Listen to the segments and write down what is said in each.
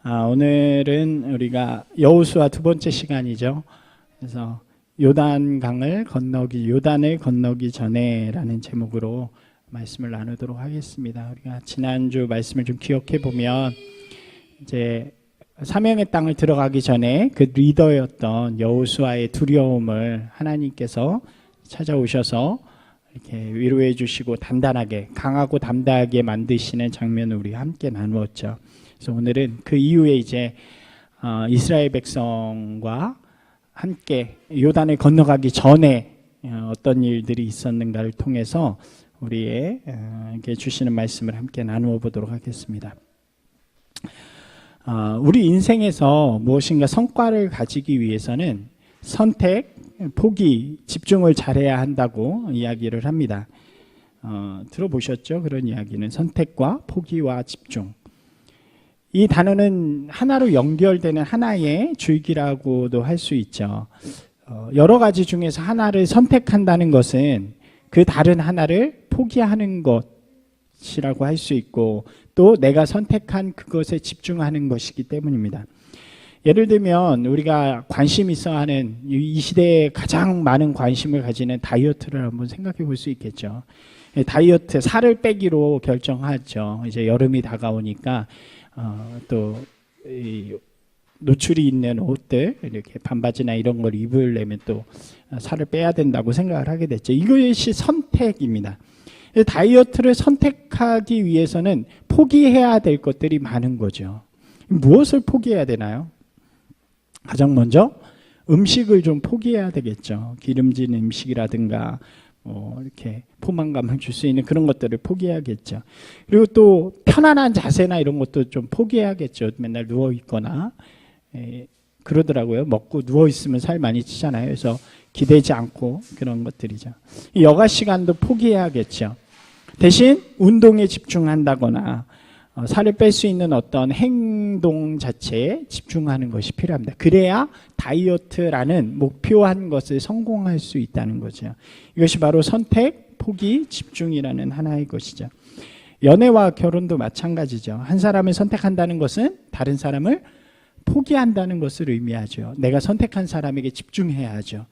오늘은 우리가 여호수아 두 번째 시간이죠. 그래서 요단을 건너기 전에라는 제목으로 말씀을 나누도록 하겠습니다. 우리가 지난주 말씀을 좀 기억해 보면 이제 사명의 땅을 들어가기 전에 그 리더였던 여호수아의 두려움을 하나님께서 찾아오셔서 이렇게 위로해 주시고 단단하게, 강하고 담대하게 만드시는 장면을 우리 함께 나누었죠. 그래서 오늘은 그 이후에 이제 이스라엘 백성과 함께 요단을 건너가기 전에 어떤 일들이 있었는가를 통해서 우리에게 주시는 말씀을 함께 나누어 보도록 하겠습니다. 우리 인생에서 무엇인가 성과를 가지기 위해서는 선택, 포기, 집중을 잘해야 한다고 이야기를 합니다. 들어보셨죠? 그런 이야기는 선택과 포기와 집중. 이 단어는 하나로 연결되는 하나의 줄기라고도 할 수 있죠. 여러 가지 중에서 하나를 선택한다는 것은 그 다른 하나를 포기하는 것이라고 할 수 있고, 또 내가 선택한 그것에 집중하는 것이기 때문입니다. 예를 들면 우리가 관심 있어 하는 이 시대에 가장 많은 관심을 가지는 다이어트를 한번 생각해 볼 수 있겠죠. 다이어트, 살을 빼기로 결정하죠. 이제 여름이 다가오니까 또 노출이 있는 옷들, 이렇게 반바지나 이런 걸 입으려면 또 살을 빼야 된다고 생각을 하게 됐죠. 이것이 선택입니다. 다이어트를 선택하기 위해서는 포기해야 될 것들이 많은 거죠. 무엇을 포기해야 되나요? 가장 먼저 음식을 좀 포기해야 되겠죠. 기름진 음식이라든가 이렇게 포만감을 줄 수 있는 그런 것들을 포기해야겠죠. 그리고 또 편안한 자세나 이런 것도 좀 포기해야겠죠. 맨날 누워 있거나 그러더라고요. 먹고 누워 있으면 살 많이 찌잖아요. 그래서 기대지 않고 그런 것들이죠. 여가 시간도 포기해야겠죠. 대신 운동에 집중한다거나 살을 뺄 수 있는 어떤 행동 자체에 집중하는 것이 필요합니다. 그래야 다이어트라는 목표한 것을 성공할 수 있다는 거죠. 이것이 바로 선택, 포기, 집중이라는 하나의 것이죠. 연애와 결혼도 마찬가지죠. 한 사람을 선택한다는 것은 다른 사람을 포기한다는 것을 의미하죠. 내가 선택한 사람에게 집중해야 하죠.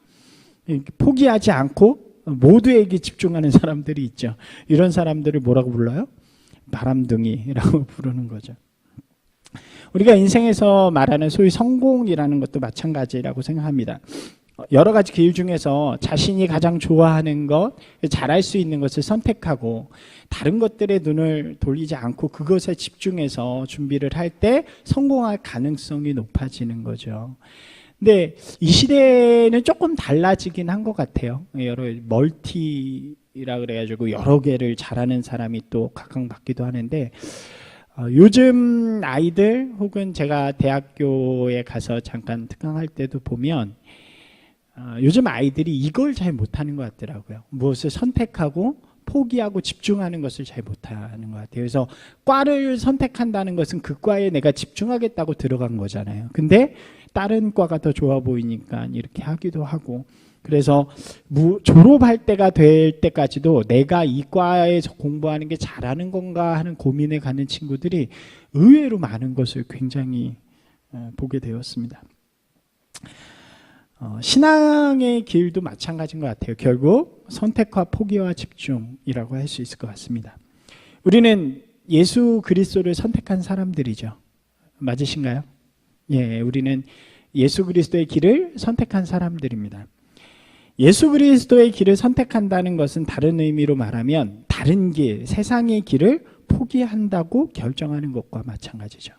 포기하지 않고 모두에게 집중하는 사람들이 있죠. 이런 사람들을 뭐라고 불러요? 바람둥이라고 부르는 거죠. 우리가 인생에서 말하는 소위 성공이라는 것도 마찬가지라고 생각합니다. 여러 가지 길 중에서 자신이 가장 좋아하는 것, 잘할 수 있는 것을 선택하고 다른 것들에 눈을 돌리지 않고 그것에 집중해서 준비를 할 때 성공할 가능성이 높아지는 거죠. 근데 이 시대는 조금 달라지긴 한 것 같아요. 여러 멀티라 그래가지고 여러 개를 잘하는 사람이 또 각광받기도 하는데, 요즘 아이들 혹은 제가 대학교에 가서 잠깐 특강할 때도 보면 요즘 아이들이 이걸 잘 못하는 것 같더라고요. 무엇을 선택하고 포기하고 집중하는 것을 잘 못하는 것 같아요. 그래서 과를 선택한다는 것은 그 과에 내가 집중하겠다고 들어간 거잖아요. 근데 다른 과가 더 좋아 보이니까 이렇게 하기도 하고, 그래서 졸업할 때가 될 때까지도 내가 이 과에서 공부하는 게 잘하는 건가 하는 고민에 가는 친구들이 의외로 많은 것을 굉장히 보게 되었습니다. 신앙의 길도 마찬가지인 것 같아요. 결국 선택과 포기와 집중이라고 할 수 있을 것 같습니다. 우리는 예수 그리스도를 선택한 사람들이죠. 맞으신가요? 예, 우리는 예수 그리스도의 길을 선택한 사람들입니다. 예수 그리스도의 길을 선택한다는 것은 다른 의미로 말하면 다른 길, 세상의 길을 포기한다고 결정하는 것과 마찬가지죠.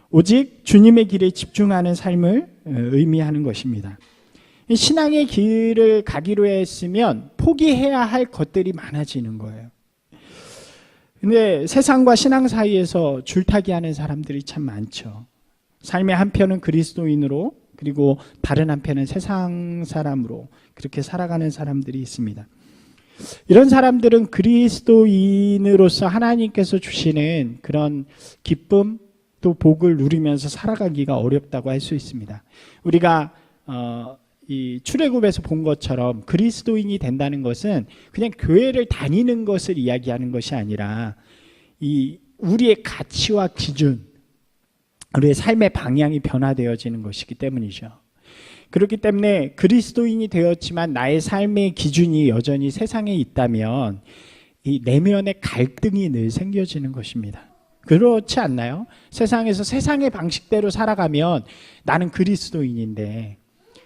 오직 주님의 길에 집중하는 삶을 의미하는 것입니다. 신앙의 길을 가기로 했으면 포기해야 할 것들이 많아지는 거예요. 근데 세상과 신앙 사이에서 줄타기 하는 사람들이 참 많죠. 삶의 한편은 그리스도인으로, 그리고 다른 한편은 세상 사람으로 그렇게 살아가는 사람들이 있습니다. 이런 사람들은 그리스도인으로서 하나님께서 주시는 그런 기쁨 또 복을 누리면서 살아가기가 어렵다고 할 수 있습니다. 우리가 이 출애굽에서 본 것처럼 그리스도인이 된다는 것은 그냥 교회를 다니는 것을 이야기하는 것이 아니라 이 우리의 가치와 기준, 우리의 삶의 방향이 변화되어지는 것이기 때문이죠. 그렇기 때문에 그리스도인이 되었지만 나의 삶의 기준이 여전히 세상에 있다면 이 내면의 갈등이 늘 생겨지는 것입니다. 그렇지 않나요? 세상에서 세상의 방식대로 살아가면 나는 그리스도인인데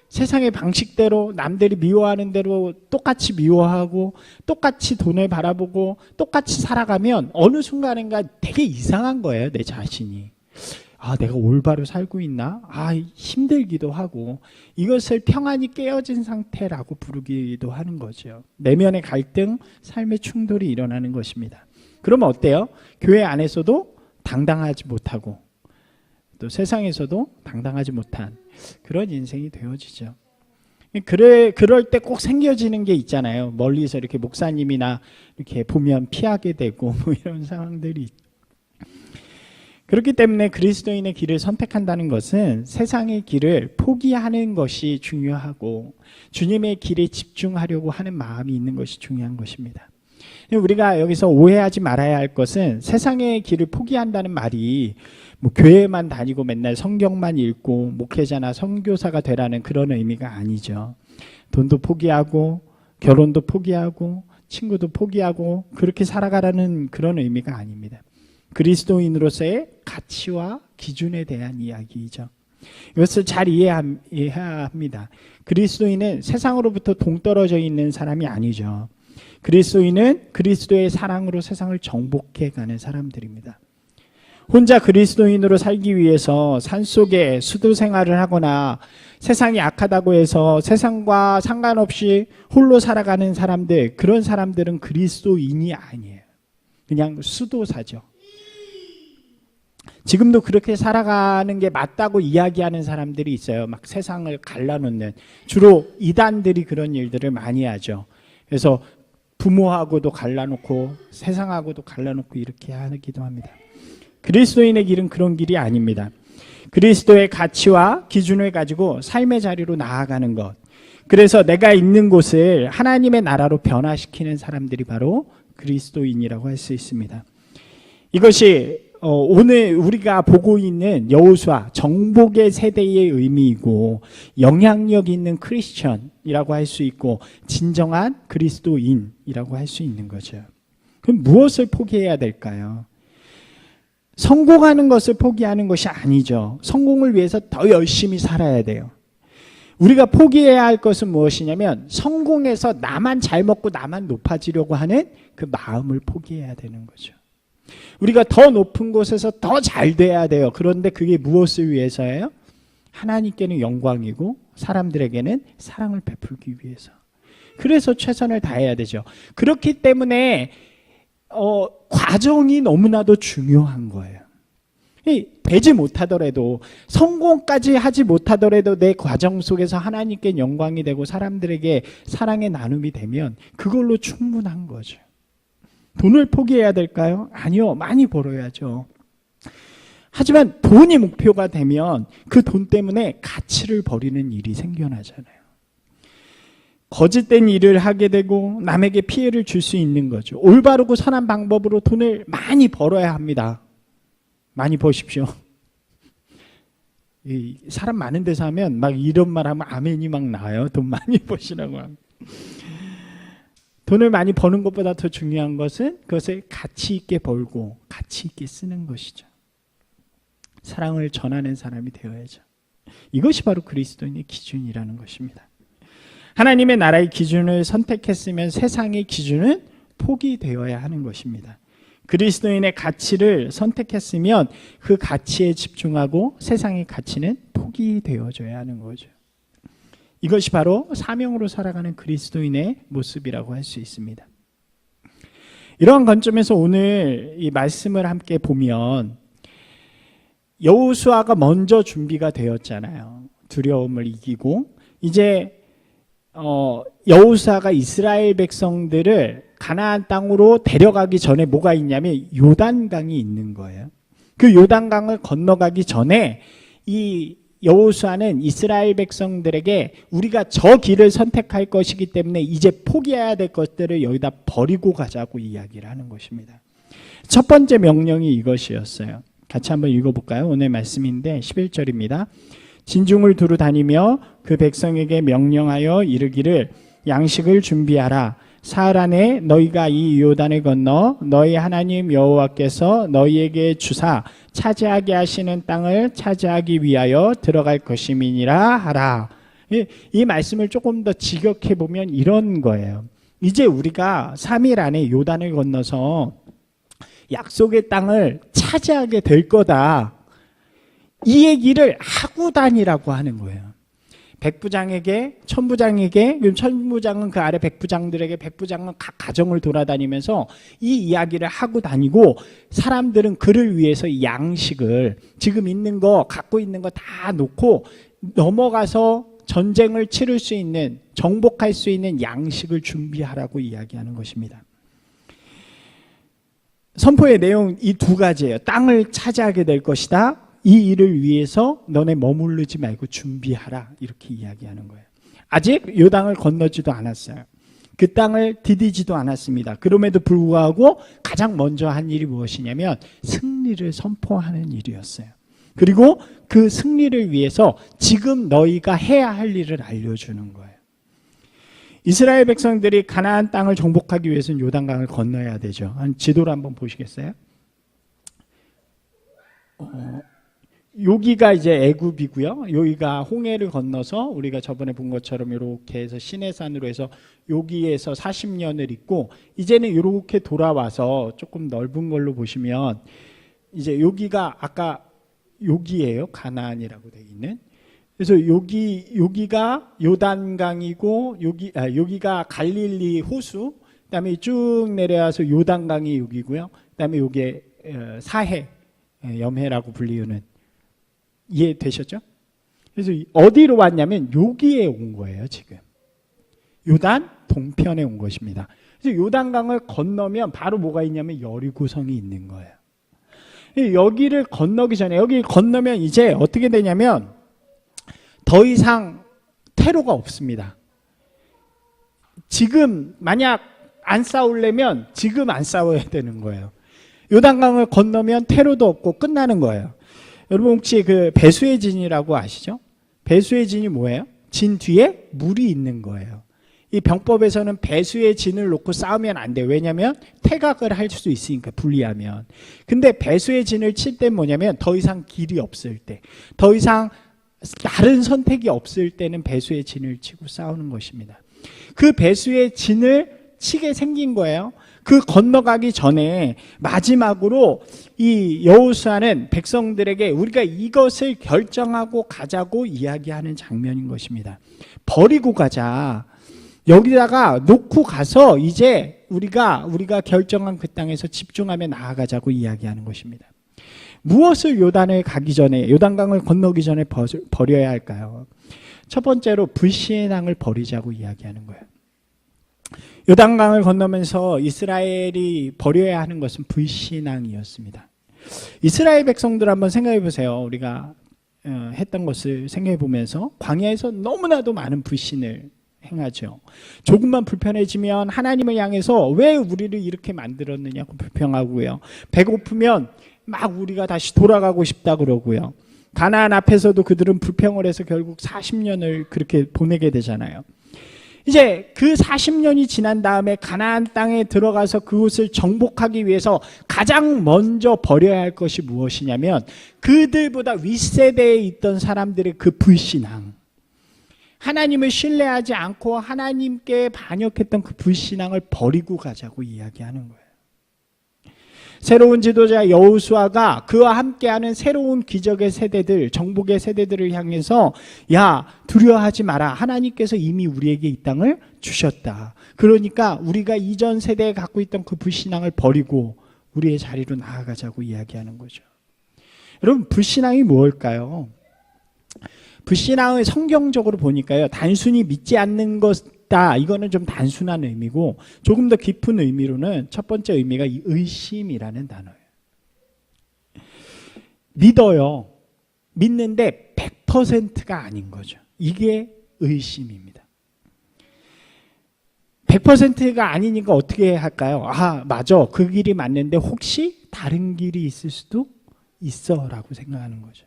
세상의 방식대로 남들이 미워하는 대로 똑같이 미워하고 똑같이 돈을 바라보고 똑같이 살아가면 어느 순간인가 되게 이상한 거예요. 내 자신이. 내가 올바로 살고 있나? 힘들기도 하고 이것을 평안이 깨어진 상태라고 부르기도 하는 거죠. 내면의 갈등, 삶의 충돌이 일어나는 것입니다. 그러면 어때요? 교회 안에서도 당당하지 못하고 또 세상에서도 당당하지 못한 그런 인생이 되어지죠. 그럴 때 꼭 생겨지는 게 있잖아요. 멀리서 이렇게 목사님이나 이렇게 보면 피하게 되고 이런 상황들이 있죠. 그렇기 때문에 그리스도인의 길을 선택한다는 것은 세상의 길을 포기하는 것이 중요하고 주님의 길에 집중하려고 하는 마음이 있는 것이 중요한 것입니다. 우리가 여기서 오해하지 말아야 할 것은 세상의 길을 포기한다는 말이 교회만 다니고 맨날 성경만 읽고 목회자나 선교사가 되라는 그런 의미가 아니죠. 돈도 포기하고 결혼도 포기하고 친구도 포기하고 그렇게 살아가라는 그런 의미가 아닙니다. 그리스도인으로서의 가치와 기준에 대한 이야기이죠. 이것을 잘 이해해야 합니다. 그리스도인은 세상으로부터 동떨어져 있는 사람이 아니죠. 그리스도인은 그리스도의 사랑으로 세상을 정복해가는 사람들입니다. 혼자 그리스도인으로 살기 위해서 산속에 수도 생활을 하거나 세상이 악하다고 해서 세상과 상관없이 홀로 살아가는 사람들, 그런 사람들은 그리스도인이 아니에요. 그냥 수도사죠. 지금도 그렇게 살아가는 게 맞다고 이야기하는 사람들이 있어요. 막 세상을 갈라놓는, 주로 이단들이 그런 일들을 많이 하죠. 그래서 부모하고도 갈라놓고 세상하고도 갈라놓고 이렇게 하기도 합니다. 그리스도인의 길은 그런 길이 아닙니다. 그리스도의 가치와 기준을 가지고 삶의 자리로 나아가는 것. 그래서 내가 있는 곳을 하나님의 나라로 변화시키는 사람들이 바로 그리스도인이라고 할 수 있습니다. 이것이 오늘 우리가 보고 있는 여호수아 정복의 세대의 의미이고 영향력 있는 크리스천이라고 할 수 있고 진정한 그리스도인이라고 할 수 있는 거죠. 그럼 무엇을 포기해야 될까요? 성공하는 것을 포기하는 것이 아니죠. 성공을 위해서 더 열심히 살아야 돼요. 우리가 포기해야 할 것은 무엇이냐면 성공해서 나만 잘 먹고 나만 높아지려고 하는 그 마음을 포기해야 되는 거죠. 우리가 더 높은 곳에서 더 잘 돼야 돼요. 그런데 그게 무엇을 위해서예요? 하나님께는 영광이고 사람들에게는 사랑을 베풀기 위해서. 그래서 최선을 다해야 되죠. 그렇기 때문에 과정이 너무나도 중요한 거예요. 되지 못하더라도 성공까지 하지 못하더라도 내 과정 속에서 하나님께 영광이 되고 사람들에게 사랑의 나눔이 되면 그걸로 충분한 거죠. 돈을 포기해야 될까요? 아니요. 많이 벌어야죠. 하지만 돈이 목표가 되면 그 돈 때문에 가치를 버리는 일이 생겨나잖아요. 거짓된 일을 하게 되고 남에게 피해를 줄 수 있는 거죠. 올바르고 선한 방법으로 돈을 많이 벌어야 합니다. 많이 버십시오. 사람 많은 데서 하면 막 이런 말 하면 아멘이 막 나와요. 돈 많이 버시라고 하면. 돈을 많이 버는 것보다 더 중요한 것은 그것을 가치 있게 벌고 가치 있게 쓰는 것이죠. 사랑을 전하는 사람이 되어야죠. 이것이 바로 그리스도인의 기준이라는 것입니다. 하나님의 나라의 기준을 선택했으면 세상의 기준은 포기되어야 하는 것입니다. 그리스도인의 가치를 선택했으면 그 가치에 집중하고 세상의 가치는 포기되어져야 하는 거죠. 이것이 바로 사명으로 살아가는 그리스도인의 모습이라고 할 수 있습니다. 이러한 관점에서 오늘 이 말씀을 함께 보면 여호수아가 먼저 준비가 되었잖아요. 두려움을 이기고 이제 여호수아가 이스라엘 백성들을 가나안 땅으로 데려가기 전에 뭐가 있냐면 요단강이 있는 거예요. 그 요단강을 건너가기 전에 이 여호수아는 이스라엘 백성들에게 우리가 저 길을 선택할 것이기 때문에 이제 포기해야 될 것들을 여기다 버리고 가자고 이야기를 하는 것입니다. 첫 번째 명령이 이것이었어요. 같이 한번 읽어볼까요? 오늘 말씀인데 11절입니다. 진중을 두루 다니며 그 백성에게 명령하여 이르기를 양식을 준비하라. 사흘 안에 너희가 이 요단을 건너 너희 하나님 여호와께서 너희에게 주사 차지하게 하시는 땅을 차지하기 위하여 들어갈 것임이니라 하라. 이 말씀을 조금 더 직역해 보면 이런 거예요. 이제 우리가 3일 안에 요단을 건너서 약속의 땅을 차지하게 될 거다. 이 얘기를 하고 다니라고 하는 거예요. 백부장에게, 천부장에게, 천부장은 그 아래 백부장들에게, 백부장은 각 가정을 돌아다니면서 이 이야기를 하고 다니고, 사람들은 그를 위해서 양식을 지금 있는 거, 갖고 있는 거 다 놓고 넘어가서 전쟁을 치를 수 있는, 정복할 수 있는 양식을 준비하라고 이야기하는 것입니다. 선포의 내용 이 두 가지예요. 땅을 차지하게 될 것이다. 이 일을 위해서 너네 머무르지 말고 준비하라. 이렇게 이야기하는 거예요. 아직 요단을 건너지도 않았어요. 그 땅을 디디지도 않았습니다. 그럼에도 불구하고 가장 먼저 한 일이 무엇이냐면 승리를 선포하는 일이었어요. 그리고 그 승리를 위해서 지금 너희가 해야 할 일을 알려주는 거예요. 이스라엘 백성들이 가나안 땅을 정복하기 위해서는 요단강을 건너야 되죠. 한 지도를 한번 보시겠어요? 여기가 이제 애굽이고요. 여기가 홍해를 건너서 우리가 저번에 본 것처럼 이렇게 해서 시내산으로 해서 여기에서 40년을 있고, 이제는 이렇게 돌아와서 조금 넓은 걸로 보시면 이제 여기가 아까 여기예요. 가나안이라고 되어 있는. 그래서 여기가 요단강이고 여기가 갈릴리 호수. 그다음에 쭉 내려와서 요단강이 여기고요. 그다음에 여기에 사해, 염해라고 불리우는. 이해되셨죠? 그래서 어디로 왔냐면 여기에 온 거예요. 지금 요단 동편에 온 것입니다. 그래서 요단강을 건너면 바로 뭐가 있냐면 여리고성이 있는 거예요. 여기를 건너기 전에, 여기 건너면 이제 어떻게 되냐면 더 이상 테러가 없습니다. 지금 만약 안 싸우려면 지금 안 싸워야 되는 거예요. 요단강을 건너면 테러도 없고 끝나는 거예요. 여러분 혹시 그 배수의 진이라고 아시죠? 배수의 진이 뭐예요? 진 뒤에 물이 있는 거예요. 이 병법에서는 배수의 진을 놓고 싸우면 안 돼요. 왜냐하면 태각을 할 수 있으니까, 불리하면. 근데 배수의 진을 칠 때 뭐냐면 더 이상 길이 없을 때, 더 이상 다른 선택이 없을 때는 배수의 진을 치고 싸우는 것입니다. 그 배수의 진을 치게 생긴 거예요. 그 건너가기 전에 마지막으로 이 여호수아는 백성들에게 우리가 이것을 결정하고 가자고 이야기하는 장면인 것입니다. 버리고 가자. 여기다가 놓고 가서 이제 우리가 결정한 그 땅에서 집중하며 나아가자고 이야기하는 것입니다. 무엇을 요단을 가기 전에, 요단강을 건너기 전에 버려야 할까요? 첫 번째로 불신앙을 버리자고 이야기하는 거예요. 요단강을 건너면서 이스라엘이 버려야 하는 것은 불신앙이었습니다. 이스라엘 백성들 한번 생각해 보세요. 우리가 했던 것을 생각해 보면서 광야에서 너무나도 많은 불신을 행하죠. 조금만 불편해지면 하나님을 향해서 왜 우리를 이렇게 만들었느냐고 불평하고요. 배고프면 막 우리가 다시 돌아가고 싶다 그러고요. 가나안 앞에서도 그들은 불평을 해서 결국 40년을 그렇게 보내게 되잖아요. 이제 그 40년이 지난 다음에 가나안 땅에 들어가서 그곳을 정복하기 위해서 가장 먼저 버려야 할 것이 무엇이냐면 그들보다 윗세대에 있던 사람들의 그 불신앙, 하나님을 신뢰하지 않고 하나님께 반역했던 그 불신앙을 버리고 가자고 이야기하는 거예요. 새로운 지도자 여호수아가 그와 함께하는 새로운 기적의 세대들, 정복의 세대들을 향해서 야, 두려워하지 마라. 하나님께서 이미 우리에게 이 땅을 주셨다. 그러니까 우리가 이전 세대에 갖고 있던 그 불신앙을 버리고 우리의 자리로 나아가자고 이야기하는 거죠. 여러분, 불신앙이 뭘까요? 불신앙을 성경적으로 보니까요, 단순히 믿지 않는 것다, 이거는 좀 단순한 의미고, 조금 더 깊은 의미로는 첫 번째 의미가 이 의심이라는 단어예요. 믿어요. 믿는데 100%가 아닌 거죠. 이게 의심입니다. 100%가 아니니까 어떻게 할까요? 아, 맞아. 그 길이 맞는데 혹시 다른 길이 있을 수도 있어라고 생각하는 거죠.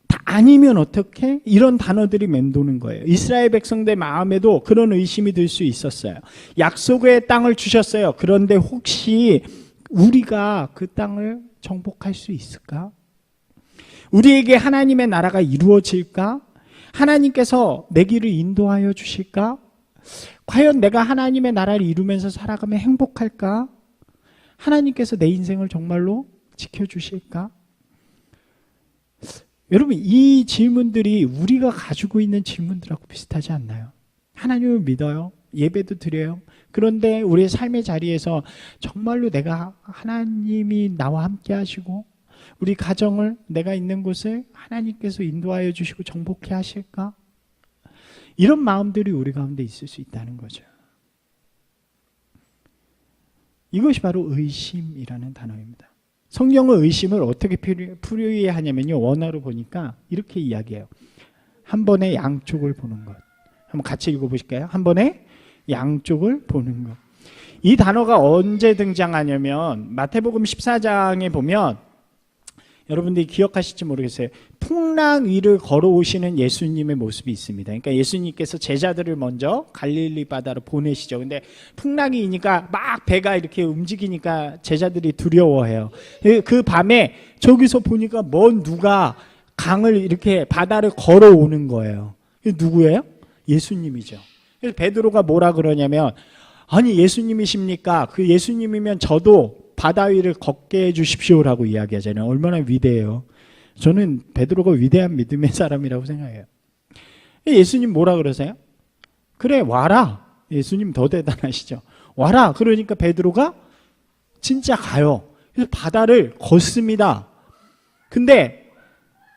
다 아니면 어떻게? 이런 단어들이 맴도는 거예요. 이스라엘 백성들 마음에도 그런 의심이 들 수 있었어요. 약속의 땅을 주셨어요. 그런데 혹시 우리가 그 땅을 정복할 수 있을까? 우리에게 하나님의 나라가 이루어질까? 하나님께서 내 길을 인도하여 주실까? 과연 내가 하나님의 나라를 이루면서 살아가면 행복할까? 하나님께서 내 인생을 정말로 지켜주실까? 여러분, 이 질문들이 우리가 가지고 있는 질문들하고 비슷하지 않나요? 하나님을 믿어요. 예배도 드려요. 그런데 우리의 삶의 자리에서 정말로 내가 하나님이 나와 함께 하시고 우리 가정을, 내가 있는 곳을 하나님께서 인도하여 주시고 정복해 하실까? 이런 마음들이 우리 가운데 있을 수 있다는 거죠. 이것이 바로 의심이라는 단어입니다. 성경은 의심을 어떻게 풀이하냐면요, 원어로 보니까 이렇게 이야기해요. 한 번에 양쪽을 보는 것. 한번 같이 읽어보실까요? 한 번에 양쪽을 보는 것. 이 단어가 언제 등장하냐면 마태복음 14장에 보면, 여러분들이 기억하실지 모르겠어요. 풍랑 위를 걸어오시는 예수님의 모습이 있습니다. 그러니까 예수님께서 제자들을 먼저 갈릴리 바다로 보내시죠. 근데 풍랑이 이니까 막 배가 이렇게 움직이니까 제자들이 두려워해요. 그 밤에 저기서 보니까 먼 누가 강을 이렇게 바다를 걸어오는 거예요. 누구예요? 예수님이죠. 그래서 베드로가 뭐라 그러냐면, 아니 예수님이십니까? 그 예수님이면 저도 바다 위를 걷게 해주십시오라고 이야기하잖아요. 얼마나 위대해요. 저는 베드로가 위대한 믿음의 사람이라고 생각해요. 예수님 뭐라 그러세요? 그래 와라. 예수님 더 대단하시죠. 와라. 그러니까 베드로가 진짜 가요. 그래서 바다를 걷습니다. 근데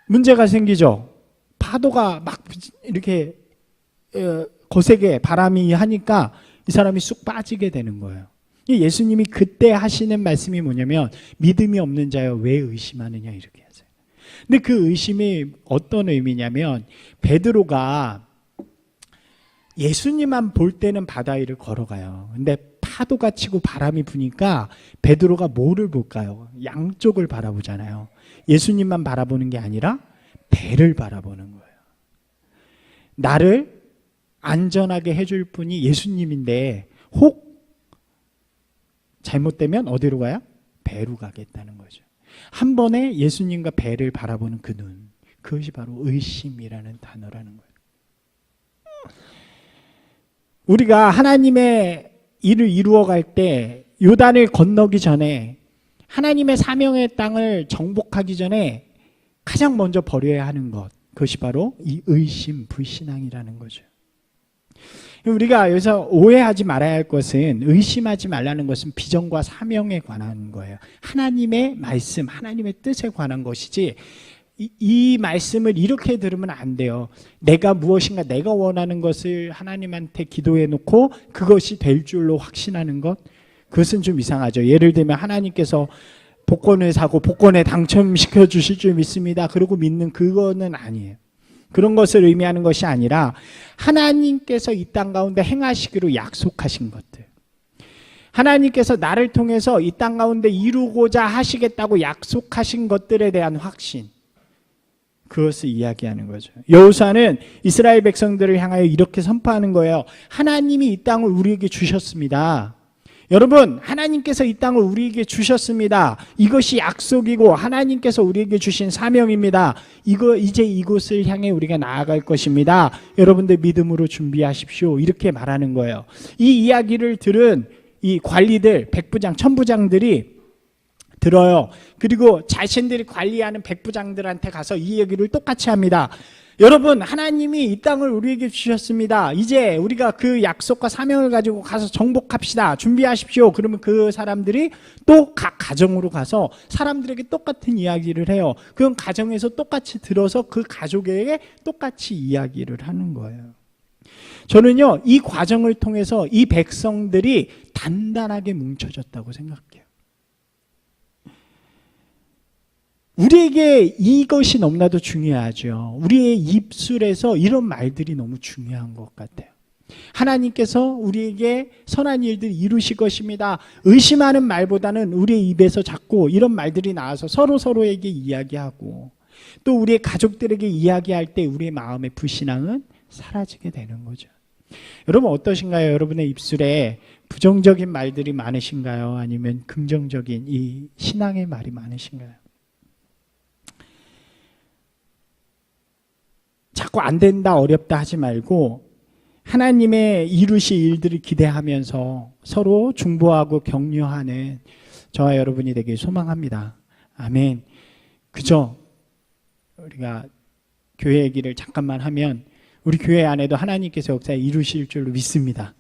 문제가 생기죠. 파도가 막 이렇게 거세게 바람이 하니까 이 사람이 쑥 빠지게 되는 거예요. 예수님이 그때 하시는 말씀이 뭐냐면, 믿음이 없는 자여 왜 의심하느냐, 이렇게 하세요. 근데 그 의심이 어떤 의미냐면, 베드로가 예수님만 볼 때는 바다 위를 걸어가요. 근데 파도가 치고 바람이 부니까 베드로가 뭐를 볼까요? 양쪽을 바라보잖아요. 예수님만 바라보는 게 아니라 배를 바라보는 거예요. 나를 안전하게 해줄 분이 예수님인데 혹 잘못되면 어디로 가요? 배로 가겠다는 거죠. 한 번에 예수님과 배를 바라보는 그 눈, 그것이 바로 의심이라는 단어라는 거예요. 우리가 하나님의 일을 이루어갈 때 요단을 건너기 전에, 하나님의 사명의 땅을 정복하기 전에 가장 먼저 버려야 하는 것, 그것이 바로 이 의심, 불신앙이라는 거죠. 우리가 여기서 오해하지 말아야 할 것은, 의심하지 말라는 것은 비전과 사명에 관한 거예요. 하나님의 말씀, 하나님의 뜻에 관한 것이지, 이 말씀을 이렇게 들으면 안 돼요. 내가 무엇인가 내가 원하는 것을 하나님한테 기도해 놓고 그것이 될 줄로 확신하는 것, 그것은 좀 이상하죠. 예를 들면 하나님께서 복권을 사고 복권에 당첨시켜 주실 줄 믿습니다. 그러고 믿는 그거는 아니에요. 그런 것을 의미하는 것이 아니라 하나님께서 이 땅 가운데 행하시기로 약속하신 것들, 하나님께서 나를 통해서 이 땅 가운데 이루고자 하시겠다고 약속하신 것들에 대한 확신, 그것을 이야기하는 거죠. 여호수아는 이스라엘 백성들을 향하여 이렇게 선포하는 거예요. 하나님이 이 땅을 우리에게 주셨습니다. 여러분, 하나님께서 이 땅을 우리에게 주셨습니다. 이것이 약속이고 하나님께서 우리에게 주신 사명입니다. 이제 이곳을 향해 우리가 나아갈 것입니다. 여러분들 믿음으로 준비하십시오. 이렇게 말하는 거예요. 이 이야기를 들은 이 관리들, 백부장, 천부장들이 들어요. 그리고 자신들이 관리하는 백부장들한테 가서 이 얘기를 똑같이 합니다. 여러분, 하나님이 이 땅을 우리에게 주셨습니다. 이제 우리가 그 약속과 사명을 가지고 가서 정복합시다. 준비하십시오. 그러면 그 사람들이 또 각 가정으로 가서 사람들에게 똑같은 이야기를 해요. 그럼 가정에서 똑같이 들어서 그 가족에게 똑같이 이야기를 하는 거예요. 저는요, 이 과정을 통해서 이 백성들이 단단하게 뭉쳐졌다고 생각해요. 우리에게 이것이 너무나도 중요하죠. 우리의 입술에서 이런 말들이 너무 중요한 것 같아요. 하나님께서 우리에게 선한 일들 이루실 것입니다. 의심하는 말보다는 우리의 입에서 자꾸 이런 말들이 나와서 서로에게 이야기하고 또 우리의 가족들에게 이야기할 때 우리의 마음의 불신앙은 사라지게 되는 거죠. 여러분 어떠신가요? 여러분의 입술에 부정적인 말들이 많으신가요? 아니면 긍정적인 이 신앙의 말이 많으신가요? 자꾸 안 된다, 어렵다 하지 말고 하나님의 이루실 일들을 기대하면서 서로 중보하고 격려하는 저와 여러분이 되길 소망합니다. 아멘. 그죠? 우리가 교회 얘기를 잠깐만 하면 우리 교회 안에도 하나님께서 역사에 이루실 줄로 믿습니다.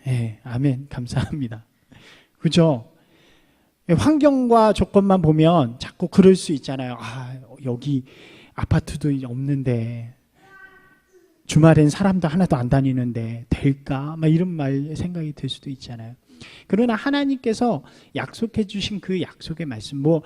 네, 아멘. 감사합니다. 그죠? 환경과 조건만 보면 자꾸 그럴 수 있잖아요. 아, 여기 아파트도 없는데 주말엔 사람도 하나도 안 다니는데 될까? 막 이런 생각이 들 수도 있잖아요. 그러나 하나님께서 약속해 주신 그 약속의 말씀, 막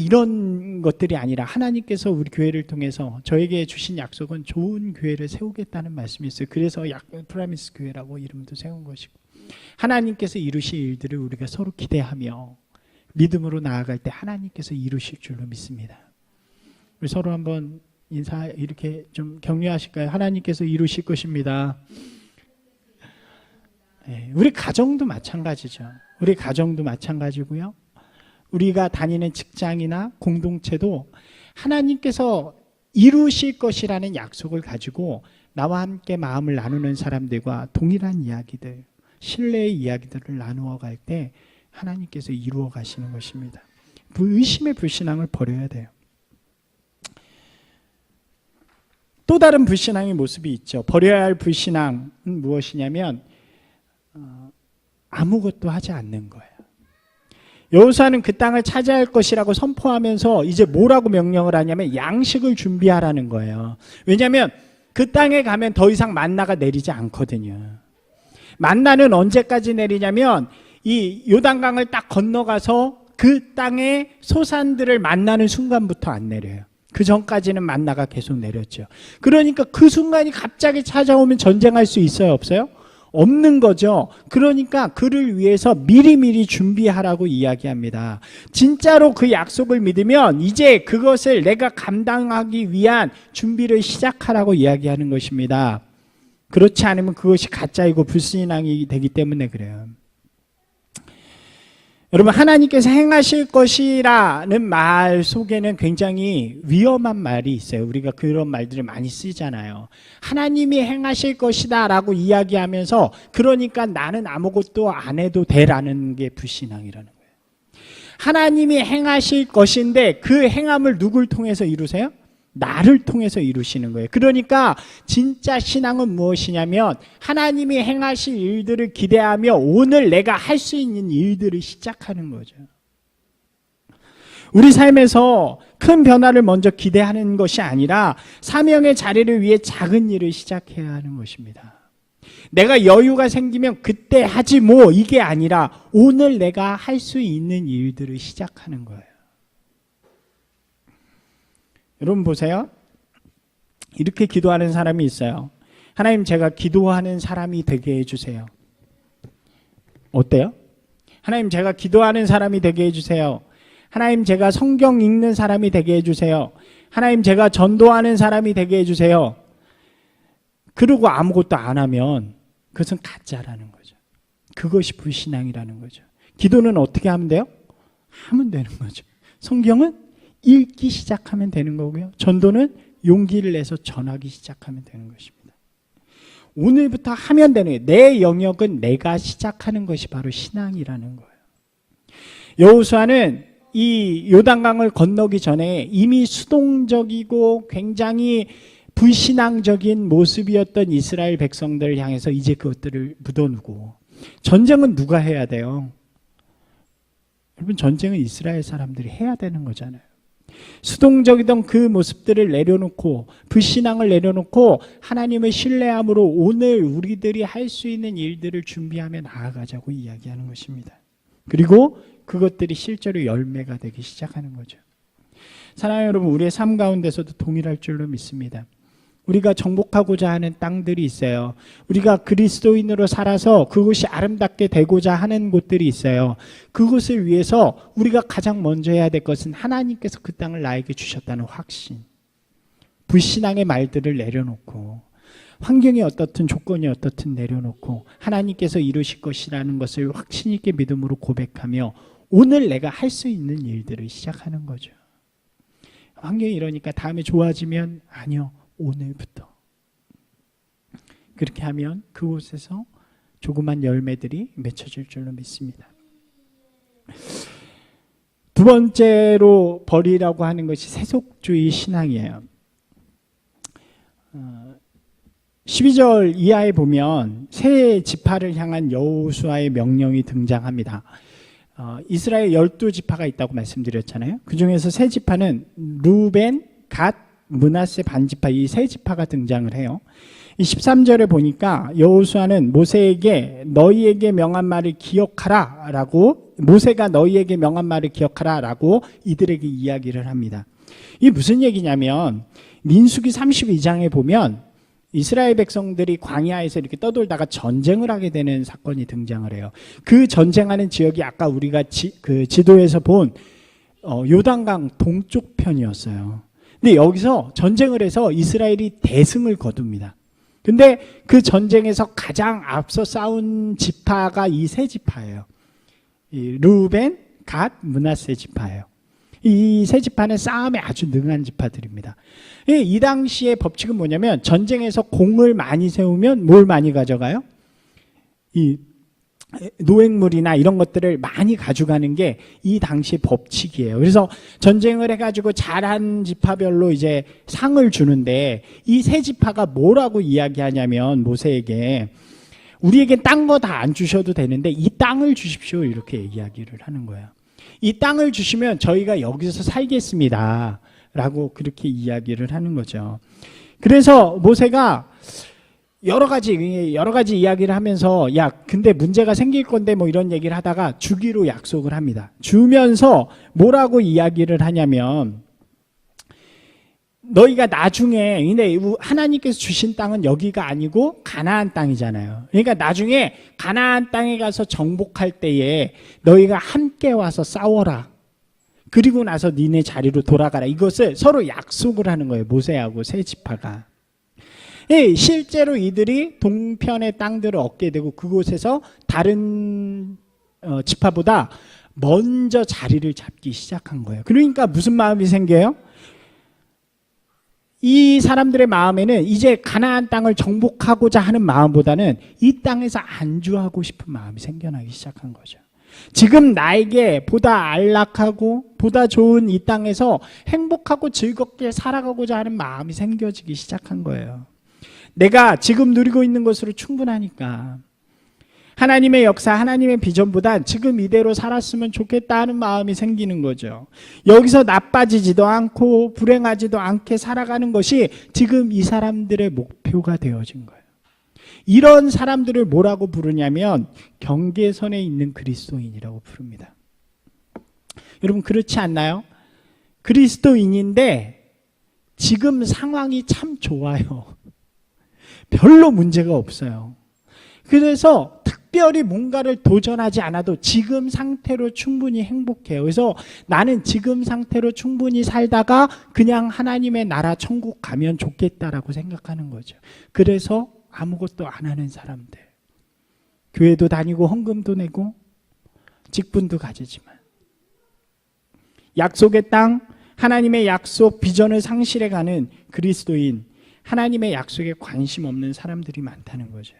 이런 것들이 아니라 하나님께서 우리 교회를 통해서 저에게 주신 약속은 좋은 교회를 세우겠다는 말씀이었어요. 그래서 프라미스 교회라고 이름도 세운 것이고, 하나님께서 이루실 일들을 우리가 서로 기대하며 믿음으로 나아갈 때 하나님께서 이루실 줄로 믿습니다. 우리 서로 한번 인사 이렇게 좀 격려하실까요? 하나님께서 이루실 것입니다. 네, 우리 가정도 마찬가지죠. 우리 가정도 마찬가지고요. 우리가 다니는 직장이나 공동체도 하나님께서 이루실 것이라는 약속을 가지고 나와 함께 마음을 나누는 사람들과 동일한 이야기들, 신뢰의 이야기들을 나누어 갈 때 하나님께서 이루어 가시는 것입니다. 의심의 불신앙을 버려야 돼요. 또 다른 불신앙의 모습이 있죠. 버려야 할 불신앙은 무엇이냐면 아무것도 하지 않는 거예요. 여호수아는 그 땅을 차지할 것이라고 선포하면서 이제 뭐라고 명령을 하냐면 양식을 준비하라는 거예요. 왜냐하면 그 땅에 가면 더 이상 만나가 내리지 않거든요. 만나는 언제까지 내리냐면 이 요단강을 딱 건너가서 그 땅의 소산들을 만나는 순간부터 안 내려요. 그 전까지는 만나가 계속 내렸죠. 그러니까 그 순간이 갑자기 찾아오면 전쟁할 수 있어요? 없어요? 없는 거죠. 그러니까 그를 위해서 미리미리 준비하라고 이야기합니다. 진짜로 그 약속을 믿으면 이제 그것을 내가 감당하기 위한 준비를 시작하라고 이야기하는 것입니다. 그렇지 않으면 그것이 가짜이고 불신앙이 되기 때문에 그래요. 여러분, 하나님께서 행하실 것이라는 말 속에는 굉장히 위험한 말이 있어요. 우리가 그런 말들을 많이 쓰잖아요. 하나님이 행하실 것이다 라고 이야기하면서 그러니까 나는 아무것도 안 해도 돼라는 게 불신앙이라는 거예요. 하나님이 행하실 것인데 그 행함을 누굴 통해서 이루세요? 나를 통해서 이루시는 거예요. 그러니까 진짜 신앙은 무엇이냐면 하나님이 행하실 일들을 기대하며 오늘 내가 할 수 있는 일들을 시작하는 거죠. 우리 삶에서 큰 변화를 먼저 기대하는 것이 아니라 사명의 자리를 위해 작은 일을 시작해야 하는 것입니다. 내가 여유가 생기면 그때 하지 뭐 이게 아니라 오늘 내가 할 수 있는 일들을 시작하는 거예요. 여러분 보세요. 이렇게 기도하는 사람이 있어요. 하나님, 제가 기도하는 사람이 되게 해주세요. 어때요? 하나님, 제가 기도하는 사람이 되게 해주세요. 하나님, 제가 성경 읽는 사람이 되게 해주세요. 하나님, 제가 전도하는 사람이 되게 해주세요. 그러고 아무것도 안 하면 그것은 가짜라는 거죠. 그것이 불신앙이라는 거죠. 기도는 어떻게 하면 돼요? 하면 되는 거죠. 성경은 읽기 시작하면 되는 거고요. 전도는 용기를 내서 전하기 시작하면 되는 것입니다. 오늘부터 하면 되는 거예요. 내 영역은 내가 시작하는 것이 바로 신앙이라는 거예요. 여호수아는 이 요단강을 건너기 전에 이미 수동적이고 굉장히 불신앙적인 모습이었던 이스라엘 백성들을 향해서 이제 그것들을 묻어두고, 전쟁은 누가 해야 돼요? 여러분, 전쟁은 이스라엘 사람들이 해야 되는 거잖아요. 수동적이던 그 모습들을 내려놓고 불신앙을 내려놓고 하나님을 신뢰함으로 오늘 우리들이 할 수 있는 일들을 준비하며 나아가자고 이야기하는 것입니다. 그리고 그것들이 실제로 열매가 되기 시작하는 거죠. 사랑하는 여러분, 우리의 삶 가운데서도 동일할 줄로 믿습니다. 우리가 정복하고자 하는 땅들이 있어요. 우리가 그리스도인으로 살아서 그곳이 아름답게 되고자 하는 곳들이 있어요. 그곳을 위해서 우리가 가장 먼저 해야 될 것은 하나님께서 그 땅을 나에게 주셨다는 확신. 불신앙의 말들을 내려놓고 환경이 어떻든 조건이 어떻든 내려놓고 하나님께서 이루실 것이라는 것을 확신 있게 믿음으로 고백하며 오늘 내가 할 수 있는 일들을 시작하는 거죠. 환경이 이러니까 다음에 좋아지면 아니요. 오늘부터. 그렇게 하면 그곳에서 조그만 열매들이 맺혀질 줄로 믿습니다. 두 번째로 버리라고 하는 것이 세속주의 신앙이에요. 12절 이하에 보면 세 지파를 향한 여호수아의 명령이 등장합니다. 이스라엘 12지파가 있다고 말씀드렸잖아요. 그 중에서 세 지파는 루벤, 갓, 므낫세 반지파 이 세 지파가 등장을 해요. 이 13절에 보니까 여호수아는 모세에게 너희에게 명한 말을 기억하라 라고 모세가 너희에게 명한 말을 기억하라 라고 이들에게 이야기를 합니다. 이게 무슨 얘기냐면 민수기 32장에 보면 이스라엘 백성들이 광야에서 이렇게 떠돌다가 전쟁을 하게 되는 사건이 등장을 해요. 그 전쟁하는 지역이 아까 우리가 지도에서 본 요단강 동쪽 편이었어요. 근데 여기서 전쟁을 해서 이스라엘이 대승을 거둡니다. 근데 그 전쟁에서 가장 앞서 싸운 지파가 이 세 지파예요. 이 루벤, 갓, 므낫세 지파예요. 이 세 지파는 싸움에 아주 능한 지파들입니다. 이 당시의 법칙은 뭐냐면 전쟁에서 공을 많이 세우면 뭘 많이 가져가요? 이 노획물이나 이런 것들을 많이 가져가는 게 이 당시의 법칙이에요. 그래서 전쟁을 해가지고 잘한 지파별로 이제 상을 주는데 이 세 지파가 뭐라고 이야기하냐면 모세에게 우리에게 딴 거 다 안 주셔도 되는데 이 땅을 주십시오 이렇게 이야기를 하는 거예요. 이 땅을 주시면 저희가 여기서 살겠습니다 라고 그렇게 이야기를 하는 거죠. 그래서 모세가 여러 가지 이야기를 하면서 야 근데 문제가 생길 건데 뭐 이런 얘기를 하다가 주기로 약속을 합니다. 주면서 뭐라고 이야기를 하냐면 너희가 나중에 근데 하나님께서 주신 땅은 여기가 아니고 가나안 땅이잖아요. 그러니까 나중에 가나안 땅에 가서 정복할 때에 너희가 함께 와서 싸워라. 그리고 나서 니네 자리로 돌아가라. 이것을 서로 약속을 하는 거예요. 모세하고 세 지파가. 실제로 이들이 동편의 땅들을 얻게 되고 그곳에서 다른 지파보다 먼저 자리를 잡기 시작한 거예요. 그러니까 무슨 마음이 생겨요? 이 사람들의 마음에는 이제 가나안 땅을 정복하고자 하는 마음보다는 이 땅에서 안주하고 싶은 마음이 생겨나기 시작한 거죠. 지금 나에게 보다 안락하고 보다 좋은 이 땅에서 행복하고 즐겁게 살아가고자 하는 마음이 생겨지기 시작한 거예요. 내가 지금 누리고 있는 것으로 충분하니까 하나님의 역사, 하나님의 비전보단 지금 이대로 살았으면 좋겠다 하는 마음이 생기는 거죠. 여기서 나빠지지도 않고 불행하지도 않게 살아가는 것이 지금 이 사람들의 목표가 되어진 거예요. 이런 사람들을 뭐라고 부르냐면 경계선에 있는 그리스도인이라고 부릅니다. 여러분 그렇지 않나요? 그리스도인인데 지금 상황이 참 좋아요. 별로 문제가 없어요. 그래서 특별히 뭔가를 도전하지 않아도 지금 상태로 충분히 행복해요. 그래서 나는 지금 상태로 충분히 살다가 그냥 하나님의 나라 천국 가면 좋겠다라고 생각하는 거죠. 그래서 아무것도 안 하는 사람들. 교회도 다니고 헌금도 내고 직분도 가지지만 약속의 땅, 하나님의 약속, 비전을 상실해가는 그리스도인, 하나님의 약속에 관심 없는 사람들이 많다는 거죠.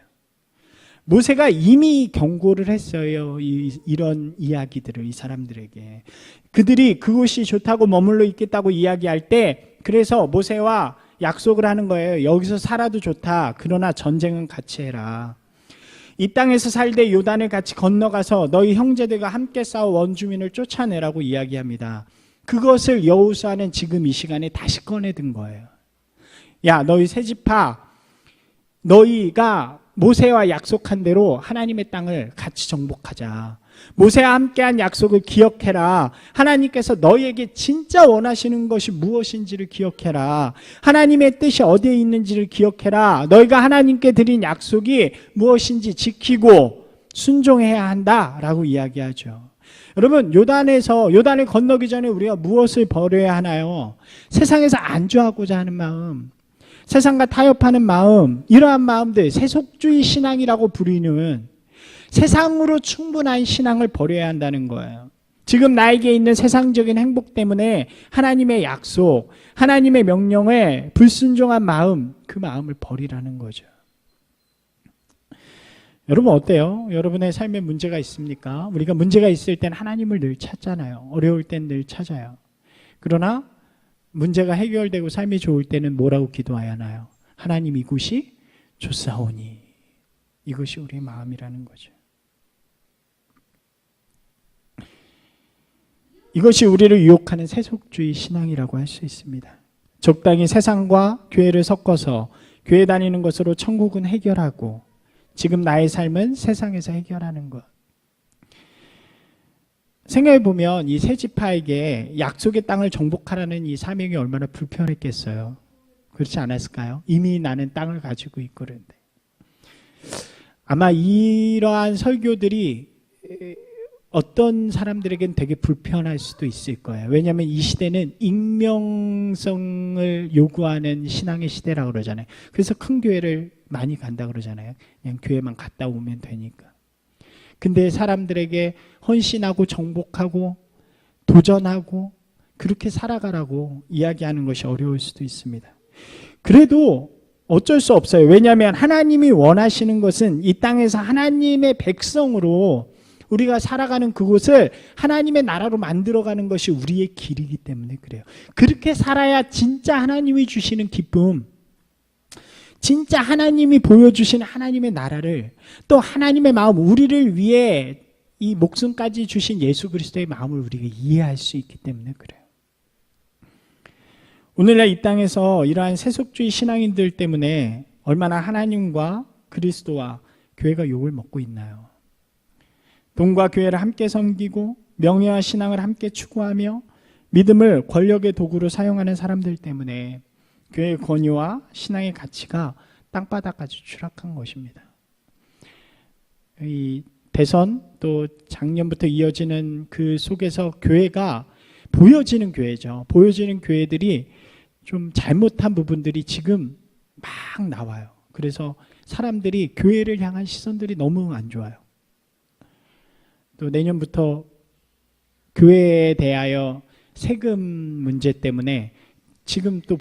모세가 이미 경고를 했어요. 이런 이야기들을 이 사람들에게. 그들이 그곳이 좋다고 머물러 있겠다고 이야기할 때 그래서 모세와 약속을 하는 거예요. 여기서 살아도 좋다. 그러나 전쟁은 같이 해라. 이 땅에서 살되 요단을 같이 건너가서 너희 형제들과 함께 싸워 원주민을 쫓아내라고 이야기합니다. 그것을 여호수아는 지금 이 시간에 다시 꺼내든 거예요. 야 너희 세 지파 너희가 모세와 약속한 대로 하나님의 땅을 같이 정복하자. 모세와 함께한 약속을 기억해라. 하나님께서 너희에게 진짜 원하시는 것이 무엇인지를 기억해라. 하나님의 뜻이 어디에 있는지를 기억해라. 너희가 하나님께 드린 약속이 무엇인지 지키고 순종해야 한다라고 이야기하죠. 여러분, 요단을 건너기 전에 우리가 무엇을 버려야 하나요? 세상에서 안주하고자 하는 마음, 세상과 타협하는 마음, 이러한 마음들, 세속주의 신앙이라고 부르는 세상으로 충분한 신앙을 버려야 한다는 거예요. 지금 나에게 있는 세상적인 행복 때문에 하나님의 약속, 하나님의 명령에 불순종한 마음, 그 마음을 버리라는 거죠. 여러분 어때요? 여러분의 삶에 문제가 있습니까? 우리가 문제가 있을 땐 하나님을 늘 찾잖아요. 어려울 땐 늘 찾아요. 그러나 문제가 해결되고 삶이 좋을 때는 뭐라고 기도해야 하나요? 하나님, 이곳이 좋사오니. 이것이 우리의 마음이라는 거죠. 이것이 우리를 유혹하는 세속주의 신앙이라고 할 수 있습니다. 적당히 세상과 교회를 섞어서 교회 다니는 것으로 천국은 해결하고 지금 나의 삶은 세상에서 해결하는 것. 생각해 보면 이 세 지파에게 약속의 땅을 정복하라는 이 사명이 얼마나 불편했겠어요. 그렇지 않았을까요? 이미 나는 땅을 가지고 있고 그런데. 아마 이러한 설교들이 어떤 사람들에겐 되게 불편할 수도 있을 거예요. 왜냐하면 이 시대는 익명성을 요구하는 신앙의 시대라고 그러잖아요. 그래서 큰 교회를 많이 간다 그러잖아요. 그냥 교회만 갔다 오면 되니까. 근데 사람들에게 헌신하고 정복하고 도전하고 그렇게 살아가라고 이야기하는 것이 어려울 수도 있습니다. 그래도 어쩔 수 없어요. 왜냐하면 하나님이 원하시는 것은 이 땅에서 하나님의 백성으로 우리가 살아가는 그곳을 하나님의 나라로 만들어가는 것이 우리의 길이기 때문에 그래요. 그렇게 살아야 진짜 하나님이 주시는 기쁨, 진짜 하나님이 보여주시는 하나님의 나라를, 또 하나님의 마음, 우리를 위해 이 목숨까지 주신 예수 그리스도의 마음을 우리가 이해할 수 있기 때문에 그래요. 오늘날 이 땅에서 이러한 세속주의 신앙인들 때문에 얼마나 하나님과 그리스도와 교회가 욕을 먹고 있나요? 돈과 교회를 함께 섬기고 명예와 신앙을 함께 추구하며 믿음을 권력의 도구로 사용하는 사람들 때문에 교회의 권위와 신앙의 가치가 땅바닥까지 추락한 것입니다. 이 대선 또 작년부터 이어지는 그 속에서 교회가 보여지는 교회죠. 보여지는 교회들이 좀 잘못한 부분들이 지금 막 나와요. 그래서 사람들이 교회를 향한 시선들이 너무 안 좋아요. 또 내년부터 교회에 대하여 세금 문제 때문에 지금 또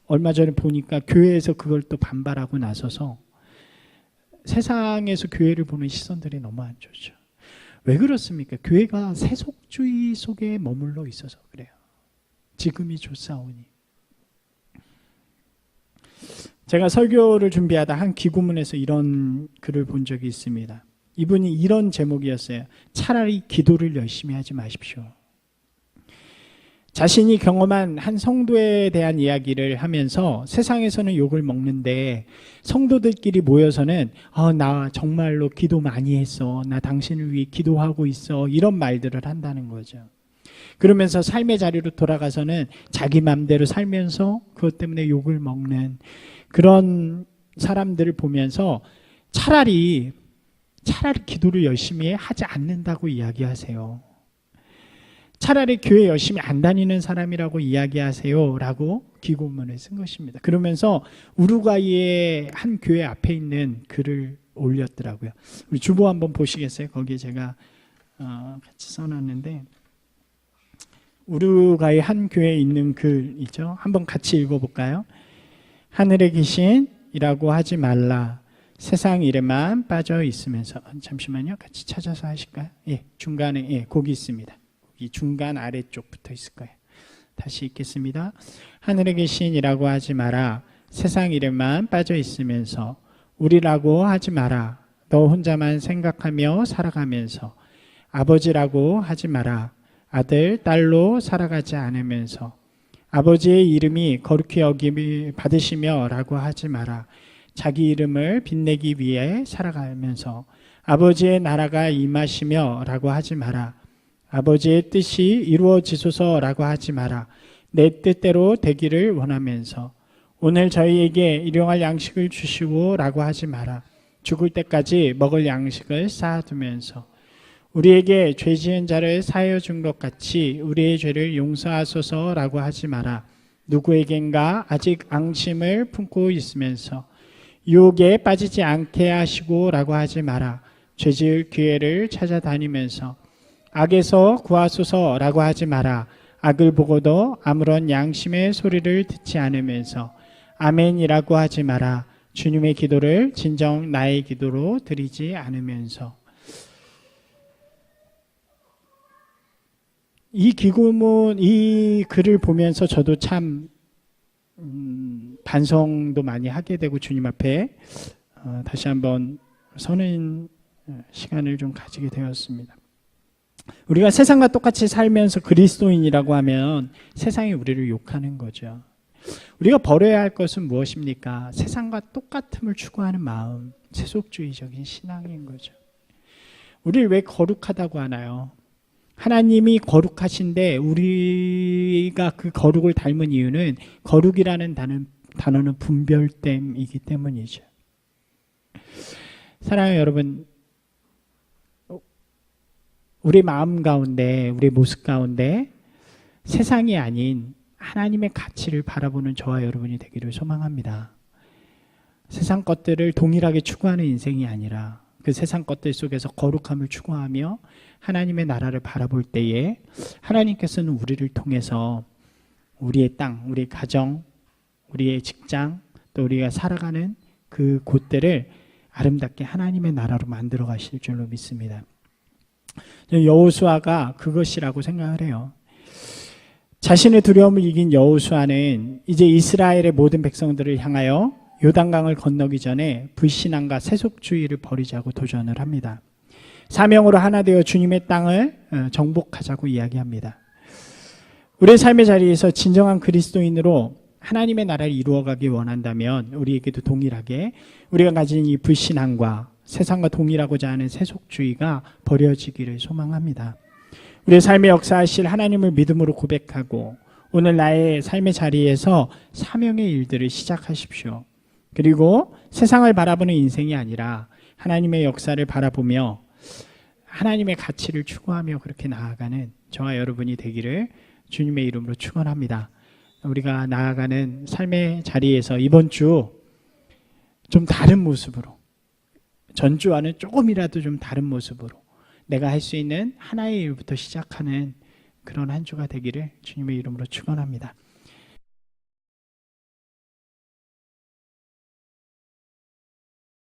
얼마 전에 보니까 교회에서 그걸 또 반발하고 나서서 세상에서 교회를 보는 시선들이 너무 안 좋죠. 왜 그렇습니까? 교회가 세속주의 속에 머물러 있어서 그래요. 지금이 좋사오니. 제가 설교를 준비하다 한 기고문에서 이런 글을 본 적이 있습니다. 이분이 이런 제목이었어요. 차라리 기도를 열심히 하지 마십시오. 자신이 경험한 한 성도에 대한 이야기를 하면서 세상에서는 욕을 먹는데 성도들끼리 모여서는 나 정말로 기도 많이 했어. 나 당신을 위해 기도하고 있어. 이런 말들을 한다는 거죠. 그러면서 삶의 자리로 돌아가서는 자기 맘대로 살면서 그것 때문에 욕을 먹는 그런 사람들을 보면서 차라리 기도를 열심히 하지 않는다고 이야기하세요. 차라리 교회 열심히 안 다니는 사람이라고 이야기하세요 라고 기고문을 쓴 것입니다. 그러면서 우루과이의 한 교회 앞에 있는 글을 올렸더라고요. 우리 주보 한번 보시겠어요? 거기에 제가 같이 써놨는데 우루과이 한 교회에 있는 글이죠. 한번 같이 읽어볼까요? 하늘에 계신이라고 하지 말라. 세상 일에만 빠져 있으면서. 잠시만요. 같이 찾아서 하실까요? 예, 중간에 거기 있습니다. 이 중간 아래쪽 붙어 있을 거예요. 다시 읽겠습니다. 하늘에 계신이라고 하지 마라. 세상 일에만 빠져 있으면서 우리라고 하지 마라. 너 혼자만 생각하며 살아가면서 아버지라고 하지 마라. 아들, 딸로 살아가지 않으면서 아버지의 이름이 거룩히 여김을 받으시며 라고 하지 마라. 자기 이름을 빛내기 위해 살아가면서 아버지의 나라가 임하시며 라고 하지 마라. 아버지의 뜻이 이루어지소서라고 하지 마라. 내 뜻대로 되기를 원하면서 오늘 저희에게 일용할 양식을 주시고 라고 하지 마라. 죽을 때까지 먹을 양식을 쌓아두면서 우리에게 죄 지은 자를 사하여 준 것 같이 우리의 죄를 용서하소서라고 하지 마라. 누구에겐가 아직 앙심을 품고 있으면서 유혹에 빠지지 않게 하시고 라고 하지 마라. 죄 지을 기회를 찾아다니면서 악에서 구하소서라고 하지 마라. 악을 보고도 아무런 양심의 소리를 듣지 않으면서 아멘이라고 하지 마라. 주님의 기도를 진정 나의 기도로 드리지 않으면서. 이 기구문, 이 글을 보면서 저도 참 반성도 많이 하게 되고 주님 앞에 다시 한번 서는 시간을 좀 가지게 되었습니다. 우리가 세상과 똑같이 살면서 그리스도인이라고 하면 세상이 우리를 욕하는 거죠. 우리가 버려야 할 것은 무엇입니까? 세상과 똑같음을 추구하는 마음, 세속주의적인 신앙인 거죠. 우리를 왜 거룩하다고 하나요? 하나님이 거룩하신데 우리가 그 거룩을 닮은 이유는 거룩이라는 단어는 분별됨이기 때문이죠. 사랑하는 여러분, 우리 마음 가운데, 우리 모습 가운데 세상이 아닌 하나님의 가치를 바라보는 저와 여러분이 되기를 소망합니다. 세상 것들을 동일하게 추구하는 인생이 아니라 그 세상 것들 속에서 거룩함을 추구하며 하나님의 나라를 바라볼 때에 하나님께서는 우리를 통해서 우리의 땅, 우리의 가정, 우리의 직장, 또 우리가 살아가는 그 곳들을 아름답게 하나님의 나라로 만들어 가실 줄로 믿습니다. 여호수아가 그것이라고 생각을 해요. 자신의 두려움을 이긴 여호수아는 이제 이스라엘의 모든 백성들을 향하여 요단강을 건너기 전에 불신앙과 세속주의를 버리자고 도전을 합니다. 사명으로 하나 되어 주님의 땅을 정복하자고 이야기합니다. 우리의 삶의 자리에서 진정한 그리스도인으로 하나님의 나라를 이루어가기 원한다면 우리에게도 동일하게 우리가 가진 이 불신앙과 세상과 동일하고자 하는 세속주의가 버려지기를 소망합니다. 우리의 삶에 역사하실 하나님을 믿음으로 고백하고 오늘 나의 삶의 자리에서 사명의 일들을 시작하십시오. 그리고 세상을 바라보는 인생이 아니라 하나님의 역사를 바라보며 하나님의 가치를 추구하며 그렇게 나아가는 저와 여러분이 되기를 주님의 이름으로 축원합니다. 우리가 나아가는 삶의 자리에서 이번 주 좀 다른 모습으로, 전주와는 조금이라도 좀 다른 모습으로 내가 할 수 있는 하나의 일부터 시작하는 그런 한 주가 되기를 주님의 이름으로 축원합니다.